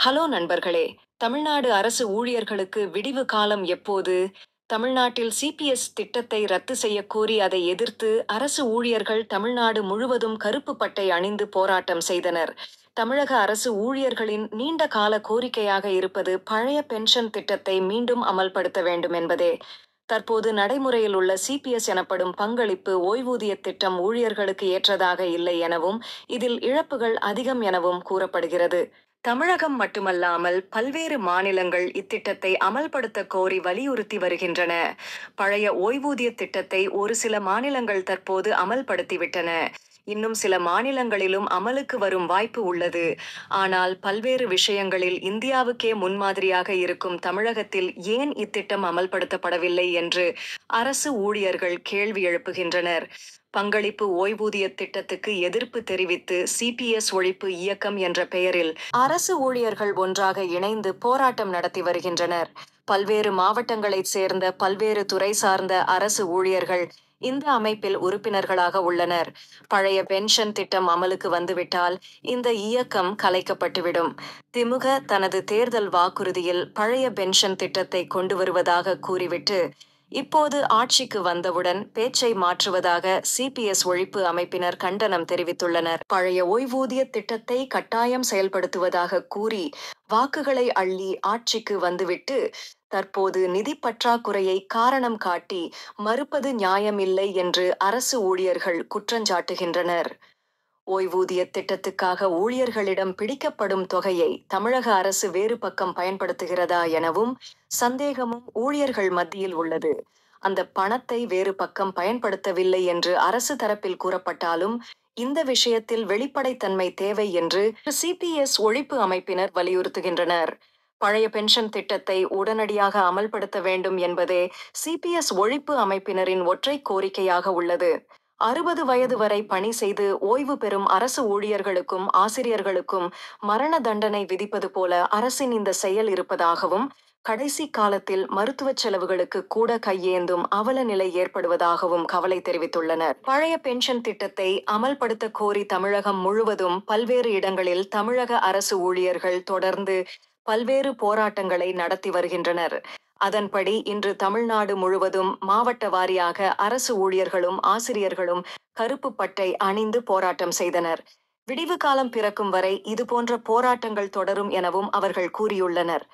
Hello நண்பர்களே! தமிழ்நாடு அரசு ஊழியர்களுக்கு விடிவு காலம் எப்போது? தமிழ்நாட்டில் சிபிஎஸ் திட்டத்தை ரத்து செய்யக் கோரி அதை எதிர்த்து அரசு ஊழியர்கள் தமிழ்நாடு முழுவதும் கருப்பு பட்டை அணிந்து போராட்டம் செய்தனர். தமிழக அரசு ஊழியர்களின் நீண்ட கால கோரிக்கையாக இருப்பது பழைய பென்ஷன் திட்டத்தை மீண்டும் அமல்படுத்த வேண்டும் என்பதே. தற்போது நடைமுறையில் உள்ள சிபிஎஸ் எனப்படும் பங்களிப்பு ஓய்வூதிய திட்டம் ஊழியர்களுக்கு ஏற்றதாக இல்லை எனவும், இதில் இழப்புகள் அதிகம் எனவும் கூறப்படுகிறது. தமிழகம் மட்டுமல்லாமல் பல்வேறு மாநிலங்கள் இத்திட்டத்தை அமல்படுத்த கோரி வலியுறுத்தி வருகின்றன. பழைய ஓய்வூதிய திட்டத்தை ஒரு சில மாநிலங்கள் தற்போது அமல்படுத்திவிட்டன. இன்னும் சில மாநிலங்களிலும் அமலுக்கு வரும் வாய்ப்பு உள்ளது. ஆனால் பல்வேறு விஷயங்களில் இந்தியாவுக்கே முன்மாதிரியாக இருக்கும் தமிழகத்தில் ஏன் இத்திட்டம் அமல்படுத்தப்படவில்லை என்று அரசு ஊழியர்கள் கேள்வி எழுப்புகின்றனர். பங்களிப்பு ஓய்வூதிய திட்டத்துக்கு எதிர்ப்பு தெரிவித்து சிபிஎஸ் ஒழிப்பு இயக்கம் என்ற பெயரில் அரசு ஊழியர்கள் ஒன்றாக இணைந்து போராட்டம் நடத்தி வருகின்றனர். பல்வேறு மாவட்டங்களைச் சேர்ந்த பல்வேறு துறை சார்ந்த அரசு ஊழியர்கள் இந்த அமைப்பில் உறுப்பினர்களாக உள்ளனர். பழைய பென்ஷன் திட்டம் அமலுக்கு வந்துவிட்டால் இந்த இயக்கம் கலைக்கப்பட்டுவிடும். திமுக தனது தேர்தல் வாக்குறுதியில் பழைய பென்ஷன் திட்டத்தை கொண்டு வருவதாக கூறிவிட்டு, இப்போது ஆட்சிக்கு வந்தவுடன் பேச்சை மாற்றுவதாக சிபிஎஸ் ஒழிப்பு அமைப்பினர் கண்டனம் தெரிவித்துள்ளனர். பழைய ஓய்வூதிய திட்டத்தை கட்டாயம் செயல்படுத்துவதாக கூறி வாக்குகளை அள்ளி ஆட்சிக்கு வந்துவிட்டு, தற்போது நிதி பற்றாக்குறையை காரணம் காட்டி மறுப்பது நியாயமில்லை என்று அரசு ஊழியர்கள் குற்றஞ்சாட்டுகின்றனர். ஓய்வூதிய திட்டத்துக்காக ஊழியர்களிடம் பிடிக்கப்படும் தொகையை தமிழக அரசு வேறு பக்கம் பயன்படுத்துகிறதா எனவும் சந்தேகமும் ஊழியர்கள் மத்தியில் உள்ளது. அந்த பணத்தை வேறு பக்கம் பயன்படுத்தவில்லை என்று அரசு தரப்பில் கூறப்பட்டாலும், இந்த விஷயத்தில் வெளிப்படைத்தன்மை தேவை என்று சிபிஎஸ் ஒழிப்பு அமைப்பினர் வலியுறுத்துகின்றனர். பழைய பென்ஷன் திட்டத்தை உடனடியாக அமல்படுத்த வேண்டும் என்பதே சிபிஎஸ் ஒழிப்பு அமைப்பினரின் ஒற்றை கோரிக்கையாக உள்ளது. 60 வயது வரை பணி செய்து ஓய்வு பெறும் அரசு ஊழியர்களுக்கும் ஆசிரியர்களுக்கும் மரண தண்டனை விதிப்பது போல அரசின் இந்த செயல் இருப்பதாகவும், கடைசி காலத்தில் மருத்துவச் செலவுகளுக்கு கூட கையேந்தும் அவல நிலை ஏற்படுவதாகவும் கவலை தெரிவித்துள்ளனர். பழைய பென்ஷன் திட்டத்தை அமல்படுத்த கோரி தமிழகம் முழுவதும் பல்வேறு இடங்களில் தமிழக அரசு ஊழியர்கள் தொடர்ந்து பல்வேறு போராட்டங்களை நடத்தி வருகின்றனர். அதன்படி இன்று தமிழ்நாடு முழுவதும் மாவட்ட வாரியாக அரசு ஊழியர்களும் ஆசிரியர்களும் கருப்பு பட்டை அணிந்து போராட்டம் செய்தனர். விடிவு காலம் பிறக்கும் வரை இதுபோன்ற போராட்டங்கள் தொடரும் எனவும் அவர்கள் கூறியுள்ளனர்.